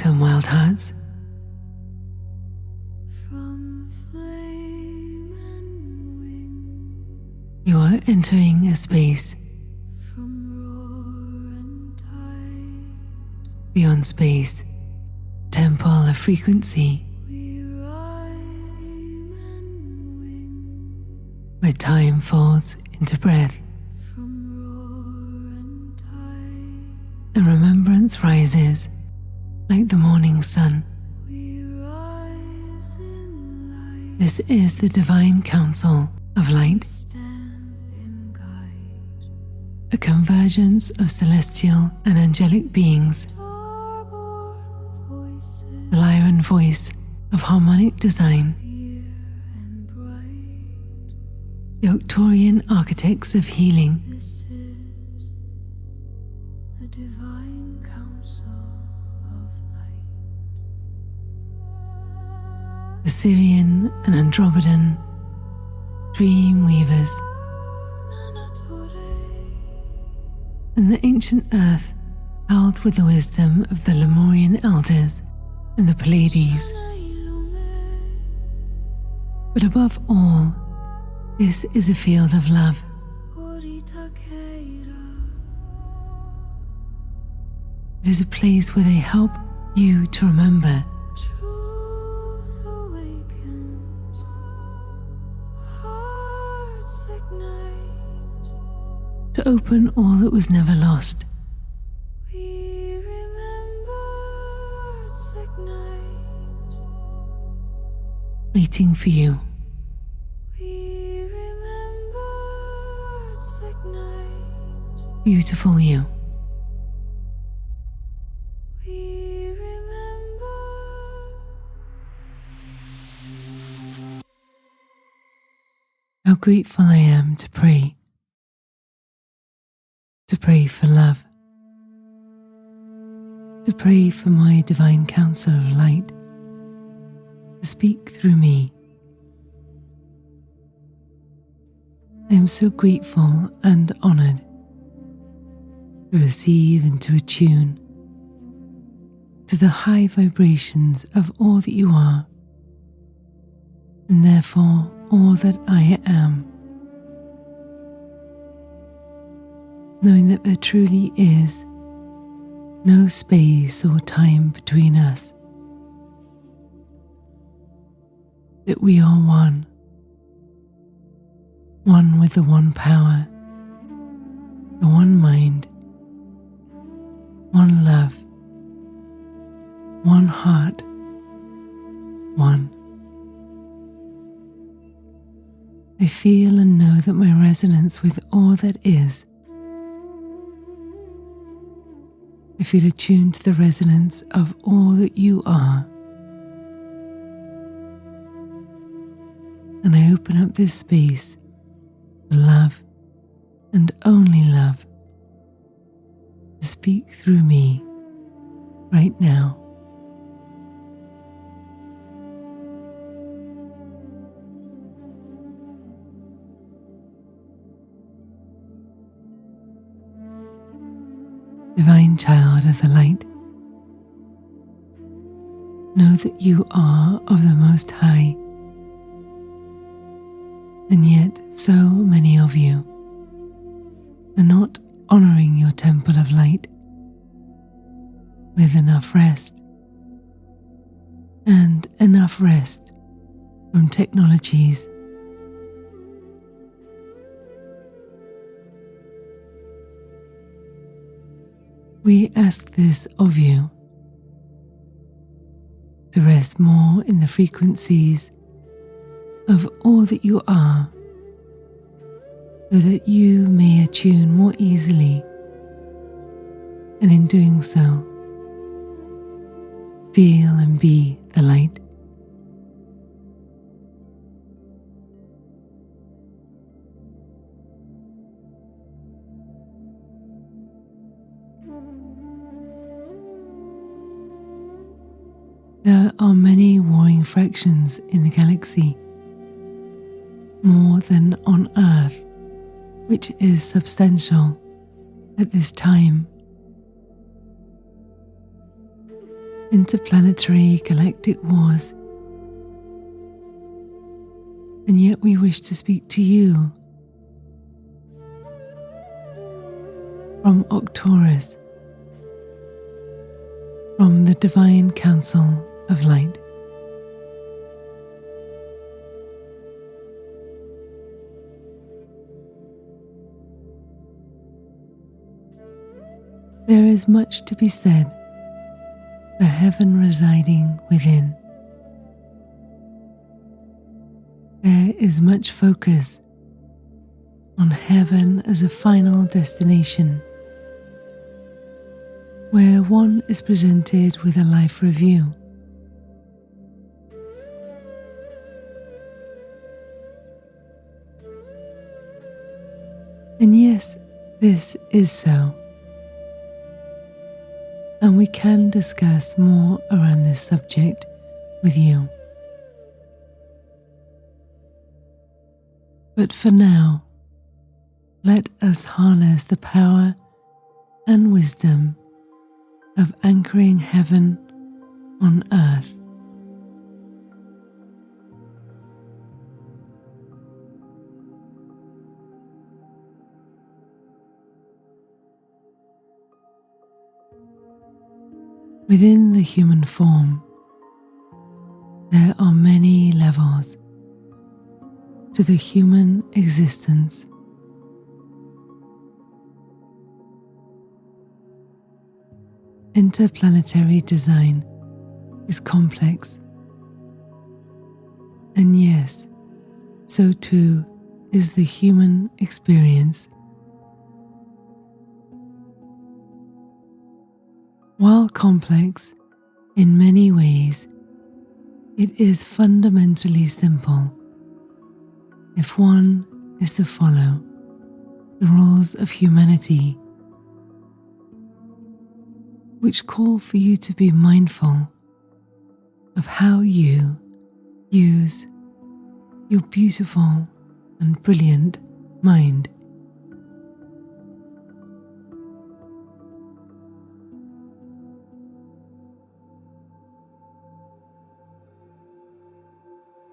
Welcome, wild hearts. You are entering a space beyond space, temple of frequency, where time folds into breath and remembrance rises like the morning sun. This is the divine council of light, a convergence of celestial and angelic beings, the lyran voice of harmonic design, the Arcturian architects of healing, the Syrian and Andromedan dream weavers, and the ancient earth held with the wisdom of the Lemurian elders and the Pleiades. But above all, this is a field of love. It is a place where they help you to remember. To open all that was never lost. Waiting for you. Beautiful you. How grateful I am to pray for love, to pray for my divine counsel of light to speak through me. I am so grateful and honoured to receive and to attune to the high vibrations of all that you are, and therefore all that I am, knowing that there truly is no space or time between us, that we are one with the one power, the one mind, one love, one heart, one. I feel and know that my resonance with all that is. I feel attuned to the resonance of all that you are. And I open up this space for love and only love to speak through me right now. Divine child of the light, know that you are of the Most High, and yet so many of you are not honouring your temple of light with enough rest, and enough rest from technologies. We ask this of you, to rest more in the frequencies of all that you are, so that you may attune more easily, and in doing so, feel and be the light. There are many warring fractions in the galaxy, more than on Earth, which is substantial at this time. interplanetary galactic wars, and yet we wish to speak to you from Arcturus, from the Divine Council of Light. There is much to be said for heaven residing within. There is much focus on heaven as a final destination, where one is presented with a life review. And yes, this is so. And we can discuss more around this subject with you. But for now, let us harness the power and wisdom of anchoring heaven on earth. Within the human form, there are many levels to the human existence. Interplanetary design is complex, and yes, so too is the human experience. While complex in many ways, it is fundamentally simple if one is to follow the rules of humanity, which call for you to be mindful of how you use your beautiful and brilliant mind.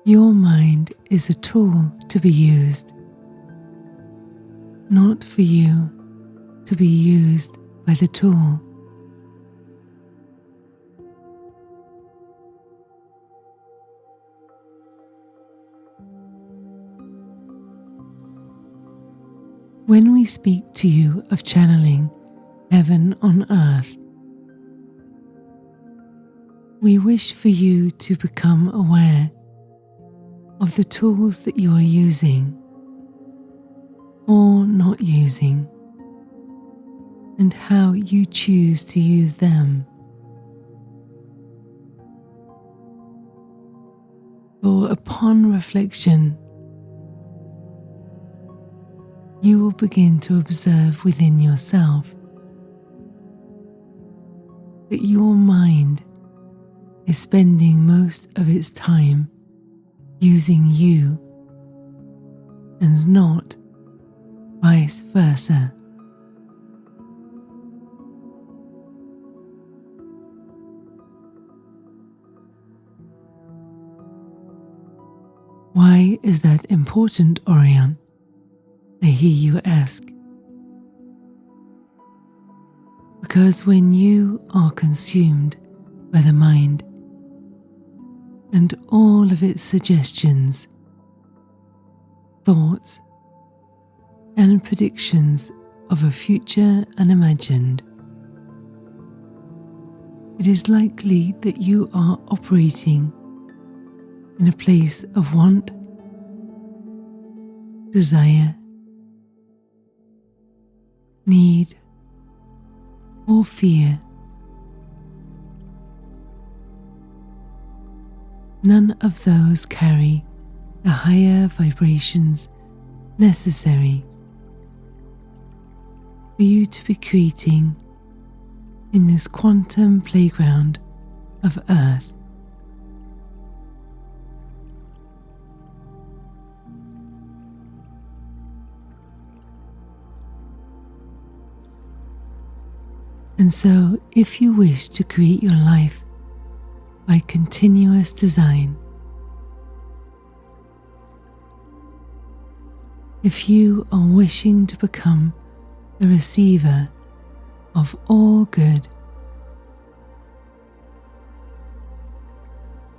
Your mind is a tool to be used, not for you to be used by the tool. When we speak to you of channeling heaven on earth, we wish for you to become aware of the tools that you are using or not using, and how you choose to use them. For upon reflection, you will begin to observe within yourself that your mind is spending most of its time using you and not vice versa. Why is that important, Orion? I hear you ask. Because when you are consumed by the mind and all of its suggestions, thoughts, and predictions of a future unimagined, it is likely that you are operating in a place of want, desire, need, or fear. None of those carry the higher vibrations necessary for you to be creating in this quantum playground of Earth. And so, if you wish to create your life by continuous design. If you are wishing to become the receiver of all good,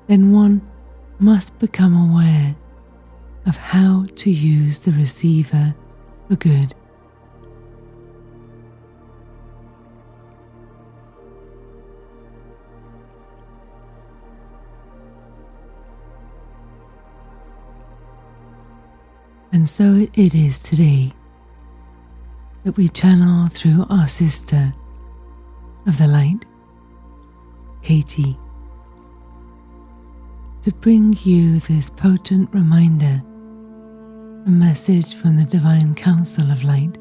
then one must become aware of how to use the receiver for good. And so it is today that we channel through our sister of the light, Katie, to bring you this potent reminder, a message from the Divine Council of Light,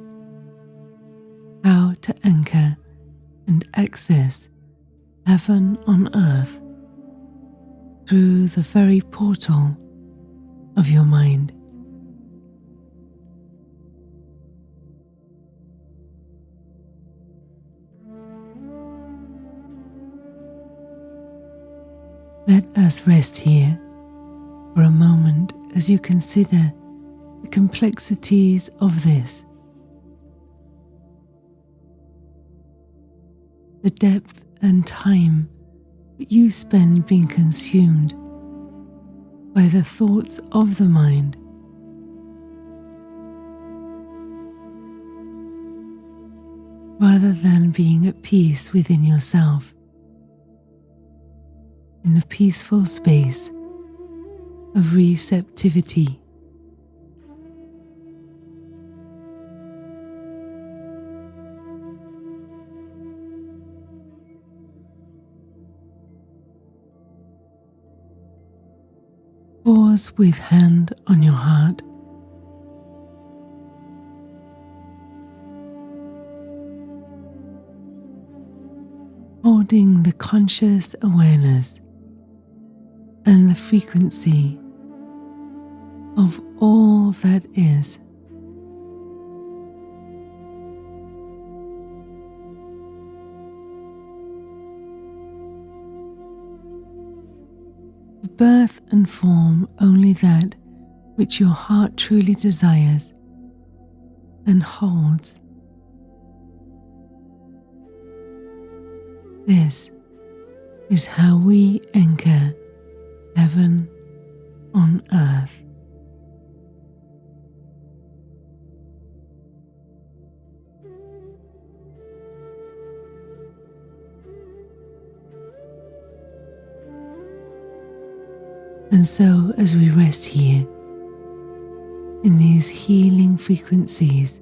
how to anchor and access heaven on earth through the very portal of your mind. Let us rest here for a moment as you consider the complexities of this, the depth and time that you spend being consumed by the thoughts of the mind, rather than being at peace within yourself, in the peaceful space of receptivity. Pause with hand on your heart. Holding the conscious awareness and the frequency of all that is. To birth and form only that which your heart truly desires and holds. This is how we anchor heaven on earth. And so, as we rest here in these healing frequencies,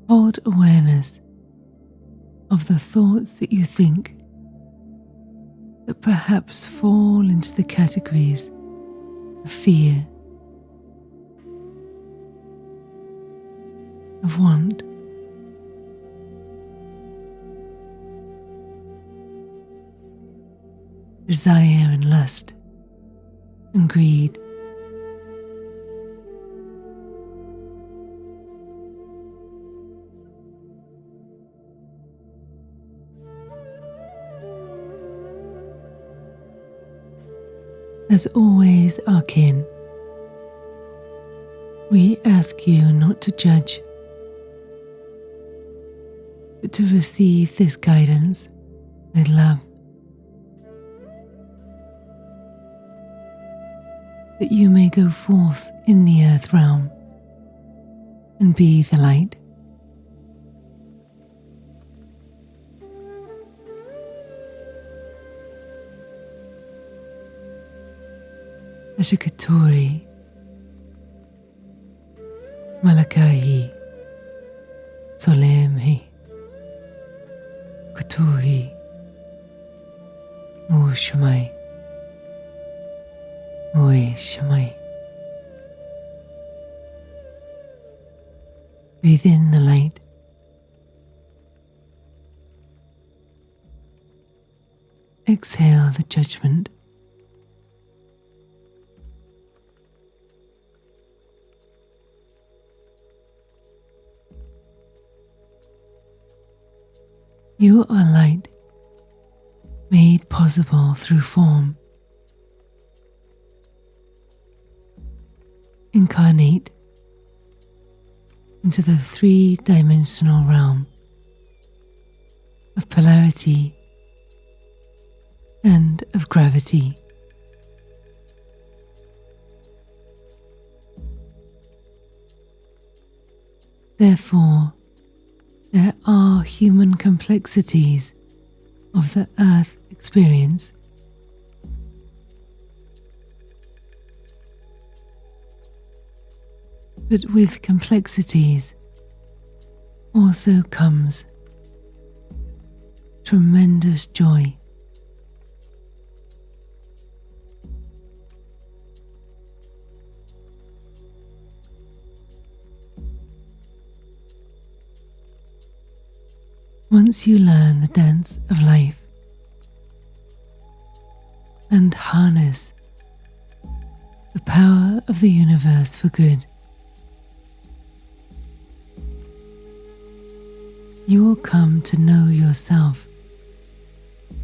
hold awareness of the thoughts that you think that perhaps fall into the categories of fear, of want, desire and lust and greed. As always, our kin, we ask you not to judge, but to receive this guidance with love, that you may go forth in the earth realm and be the light. Ashikatori, Malakai, Solemhi, Kutuhi, Mushamai, Mui Shamai. Breathe in the light. Exhale the judgment. You are light made possible through form. Incarnate into the three-dimensional realm of polarity and of gravity. Therefore, there are human complexities of the earth experience. But with complexities also comes tremendous joy. Once you learn the dance of life and harness the power of the universe for good, you will come to know yourself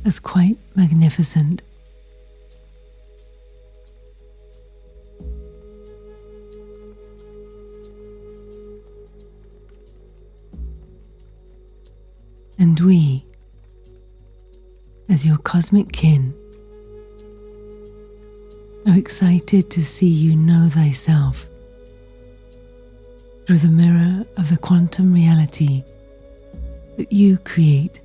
as quite magnificent. And we, as your cosmic kin, are excited to see you know thyself through the mirror of the quantum reality that you create.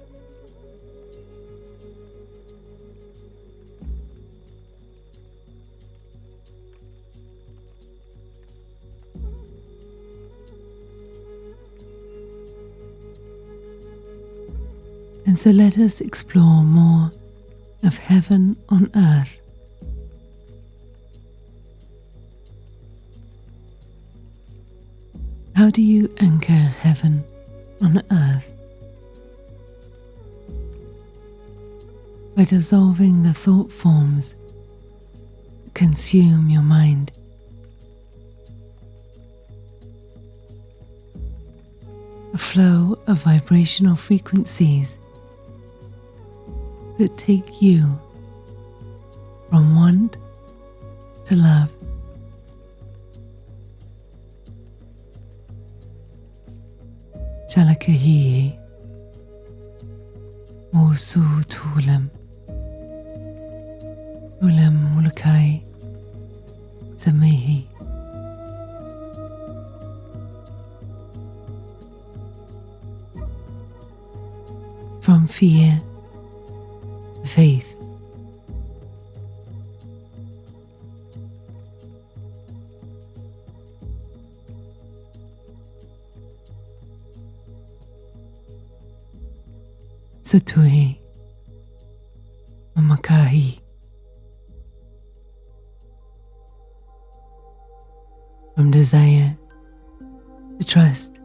And so let us explore more of heaven on earth. How do you anchor heaven on earth? By dissolving the thought forms that consume your mind. A flow of vibrational frequencies that take you from want to love. Chalakahi Musu Tulam Ulam Mulakai Samehi. From fear, faith. Satuhi Mamakahi. From desire to trust.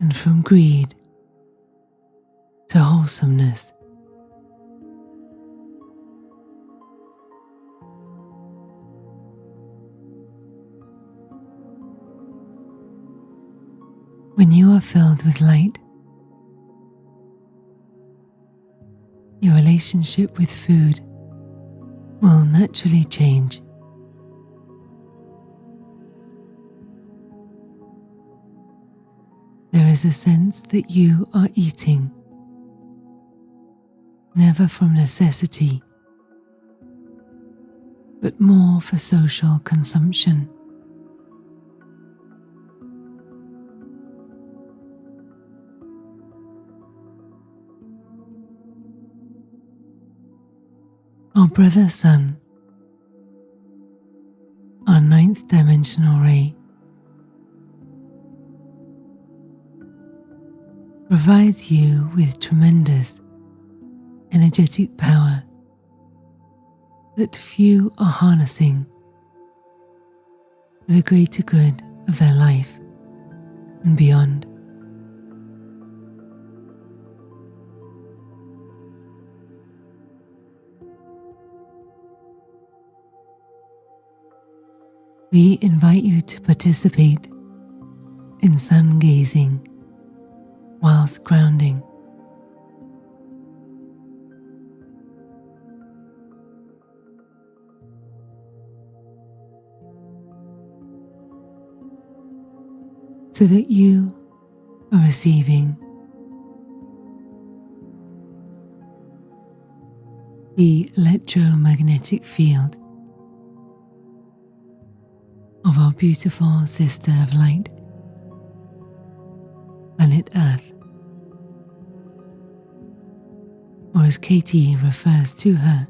And from greed to wholesomeness. When you are filled with light, your relationship with food will naturally change. There is a sense that you are eating, never from necessity, but more for social consumption. Our brother sun, our ninth dimensional ray, provides you with tremendous energetic power that few are harnessing for the greater good of their life and beyond. we invite you to participate in sun gazing whilst grounding. So that you are receiving the electromagnetic field of our beautiful sister of light, planet Earth, or as Katie refers to her,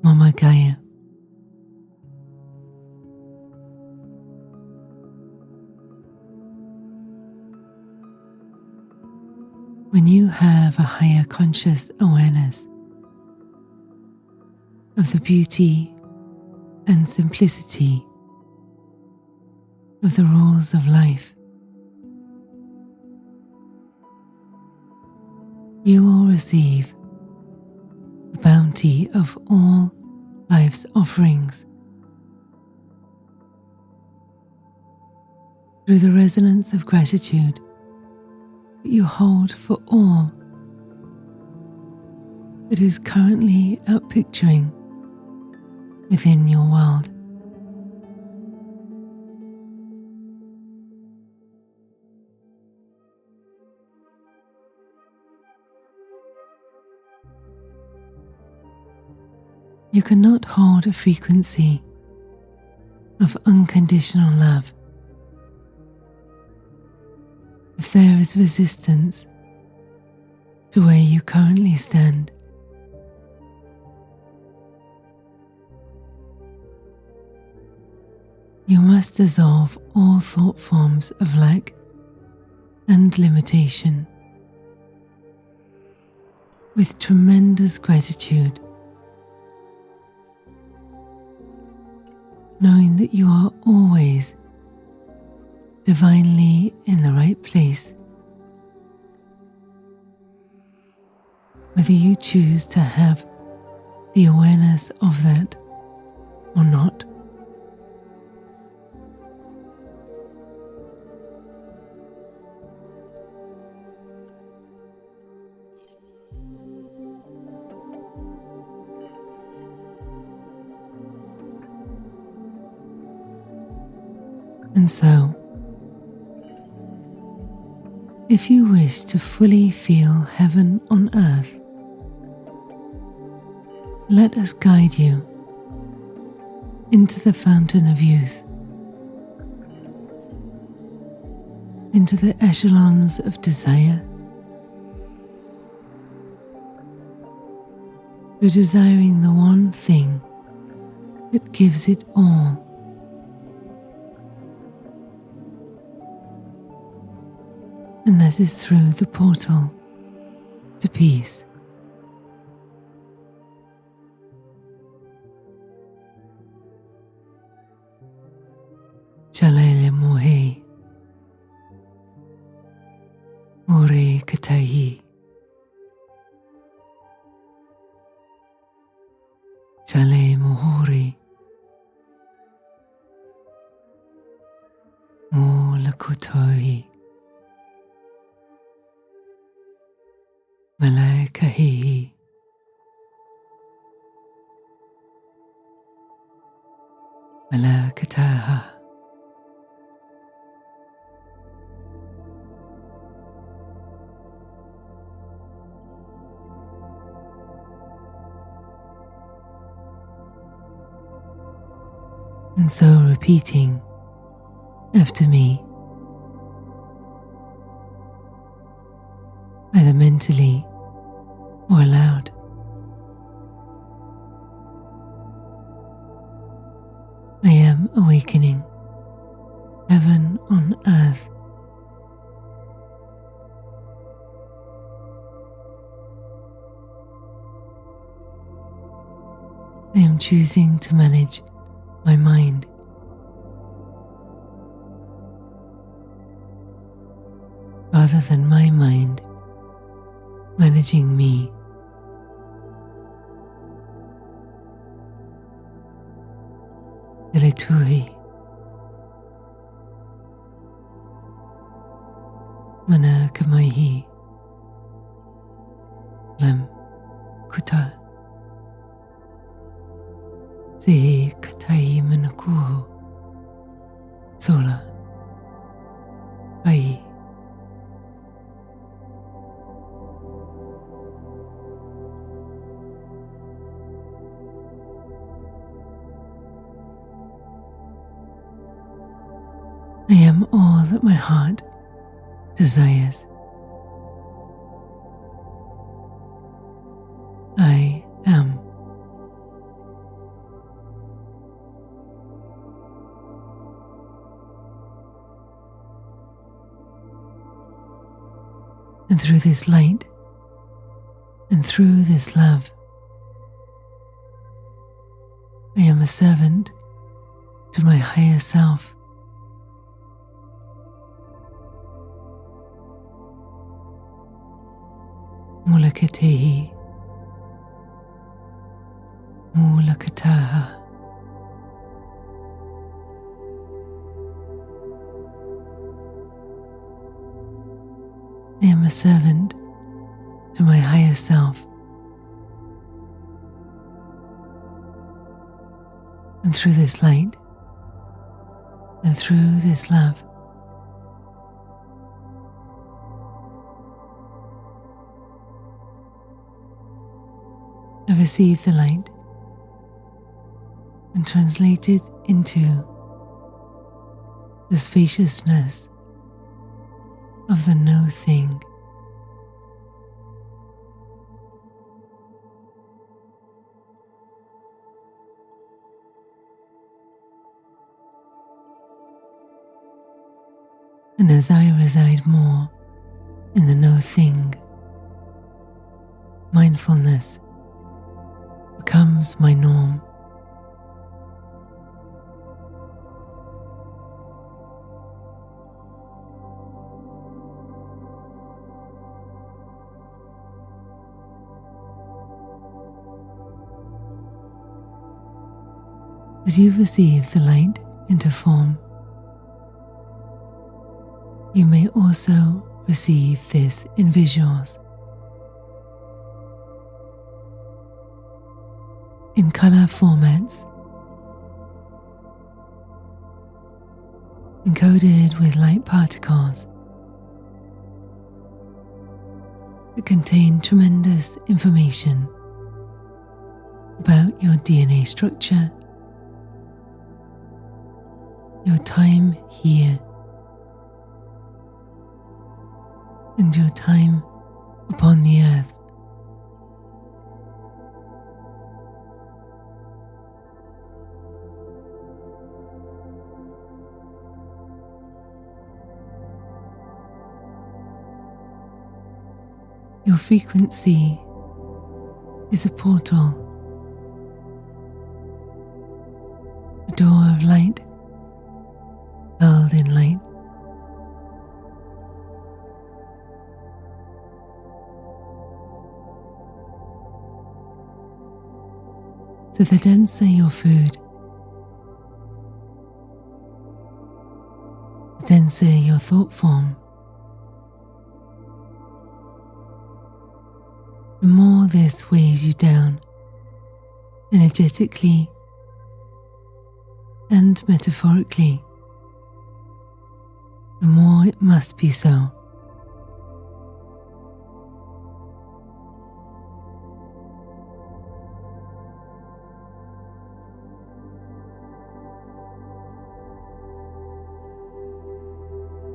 Mama Gaia. When you have a higher conscious awareness of the beauty and simplicity of the rules of life, you will receive the bounty of all life's offerings through the resonance of gratitude that you hold for all that is currently outpicturing within your world. You cannot hold a frequency of unconditional love if there is resistance to where you currently stand. You must dissolve all thought forms of lack and limitation with tremendous gratitude, knowing that you are always divinely in the right place, whether you choose to have the awareness of that or not. And so, if you wish to fully feel heaven on earth, let us guide you into the fountain of youth, into the echelons of desire, through desiring the one thing that gives it all. And that is through the portal to peace. Chalele mohe, ore katahi, chale mohore, mo lakotohi. Malaikahi, Malakataha. And so repeating after me, either mentally or aloud. I am awakening heaven on earth. I am choosing to manage my mind rather than my mind managing me. mana kamaihi lem kuta ze katai manakuhu sola ai. I am all that my heart desires. I am. And through this light and through this love, I am a servant to my higher self. Mulakatehi, mulakataha. I am a servant to my higher self. And through this light and through this love, I receive the light and translate it into the spaciousness of the no thing. And as I reside more in the no thing, mindfulness becomes my norm. As you receive the light into form, you may also receive this in visuals, in color formats, encoded with light particles that contain tremendous information about your DNA structure, your time here, and your time upon the earth. Your frequency is a portal, a door of light held in light. So the denser your food, the denser your thought form, the more this weighs you down energetically and metaphorically, the more it must be so.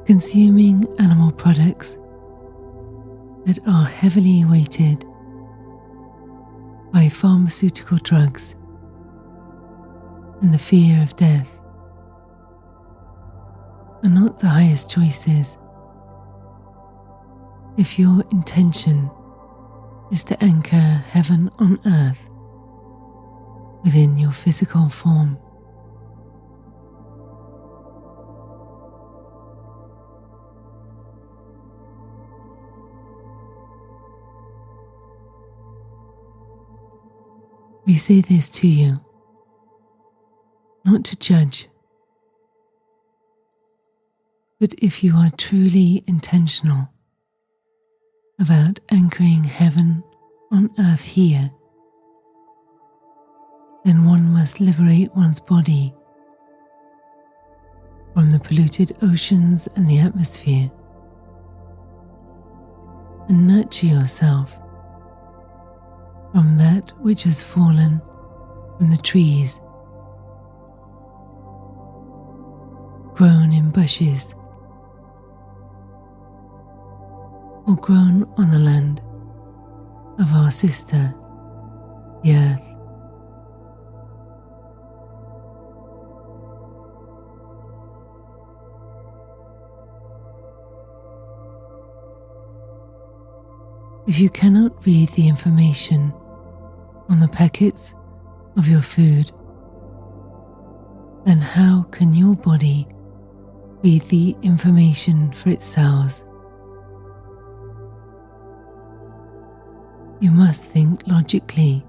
Consuming animal products that are heavily weighted by pharmaceutical drugs and the fear of death are not the highest choices if your intention is to anchor heaven on earth within your physical form. We say this to you, not to judge, But if you are truly intentional about anchoring heaven on earth here, then one must liberate one's body from the polluted oceans and the atmosphere, and nurture yourself from that which has fallen from the trees, grown in bushes, or grown on the land of our sister, the earth. If you cannot read the information on the packets of your food, then how can your body read the information for its cells? You must think logically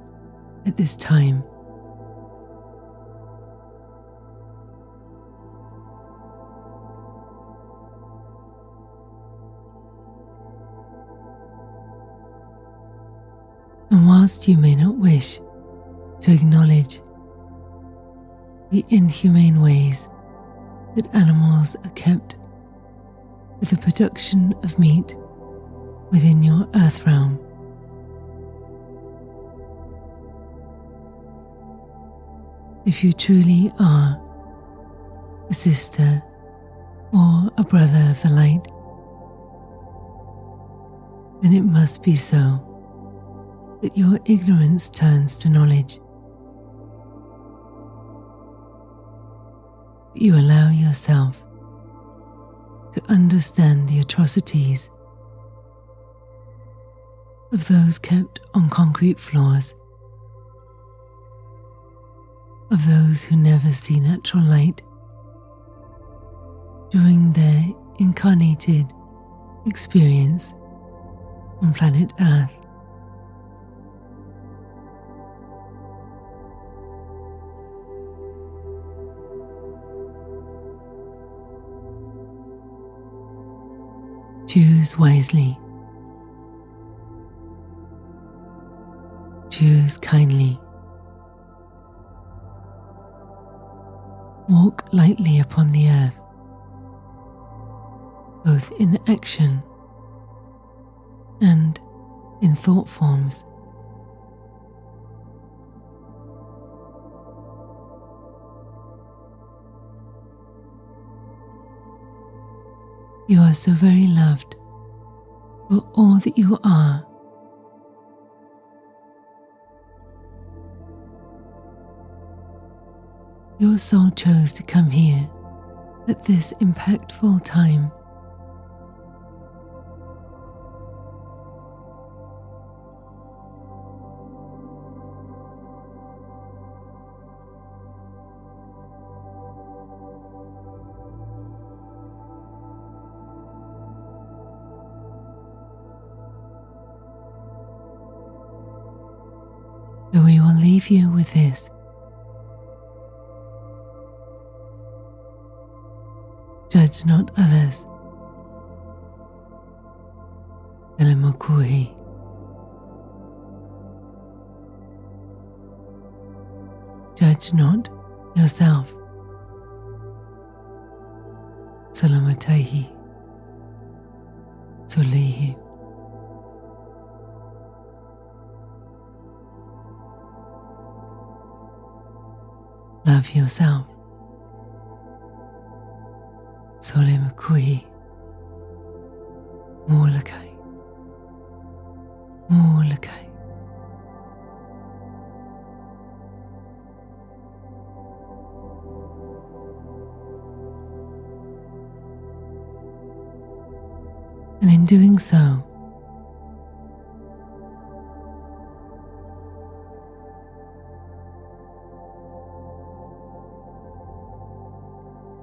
at this time. And whilst you may not wish to acknowledge the inhumane ways that animals are kept for the production of meat within your earth realm, if you truly are a sister or a brother of the light, then it must be so that your ignorance turns to knowledge. You allow yourself to understand the atrocities of those kept on concrete floors, of those who never see natural light during their incarnated experience on planet Earth. Choose wisely. Choose kindly. Walk lightly upon the earth, both in action and in thought forms. You are so very loved for all that you are. Your soul chose to come here at this impactful time. So we will leave you with this. Judge not others. Telemokuhi. Judge not yourself. Salamatahi. Sulihi. Love yourself. Solemakui. Mulakai. Mulakai. And in doing so,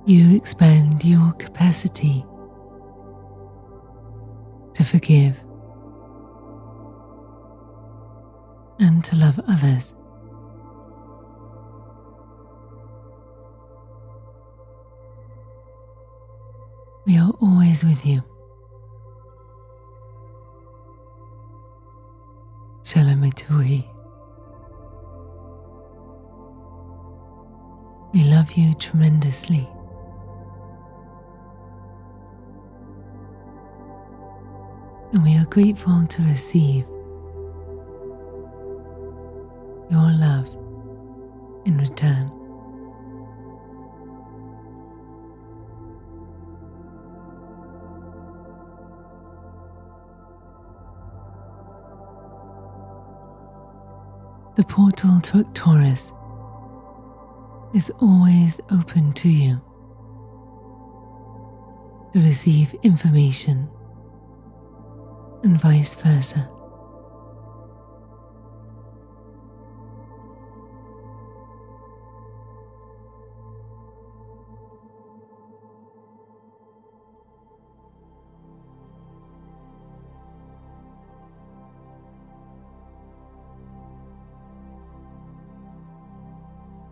you expand your capacity to forgive and to love others. We are always with you. Shalamitui. We love you tremendously. And we are grateful to receive your love in return. The portal to Arcturus is always open to you to receive information and vice versa.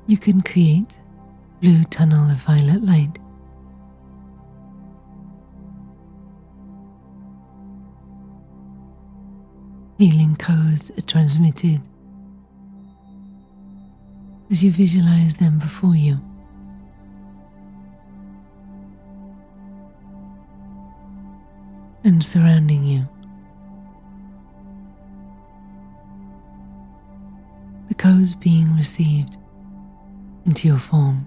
You can create blue tunnel of violet light. Healing codes are transmitted as you visualize them before you. And surrounding you. The codes being received into your form.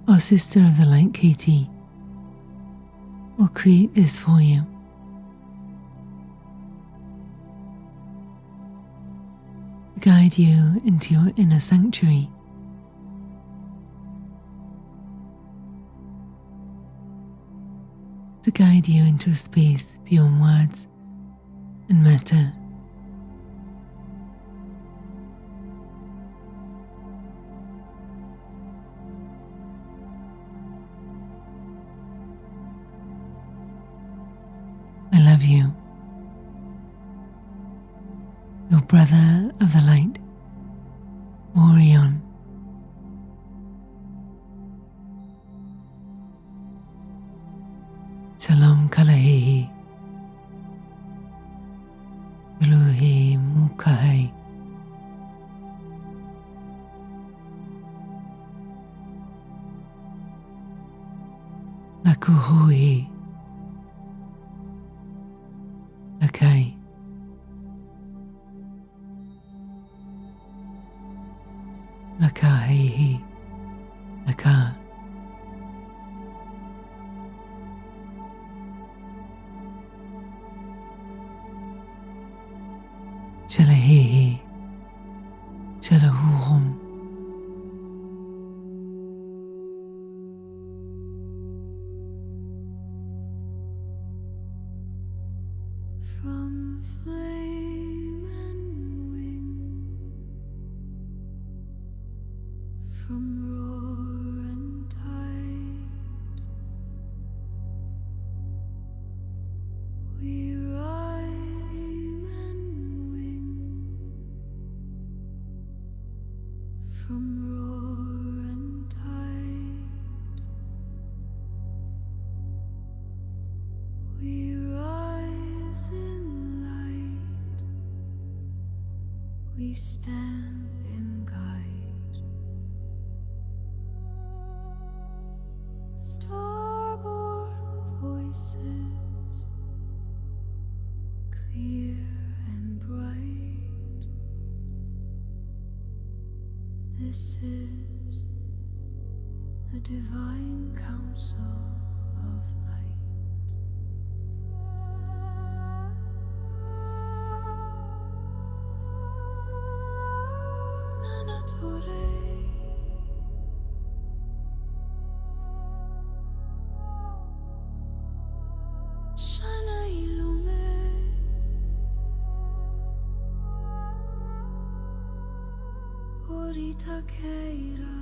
Our Sister of the Light, Katie, will create this for you. To guide you into your inner sanctuary. To guide you into a space beyond words and matter. I love you, your brother of the light, Orion. Shalom Kalahehi, Elohe Mukahai. Lakuhui, Lakai. Lakahehi, Laka. Shalahehi, Shalahuhum. From flame and wind, from roar and tide, we rise and win. From roar and tide, we rise in light. We stand in guide. Starborn voices, clear and bright. This is the divine council of light. Nanatore, Shana ilume, Orita keira.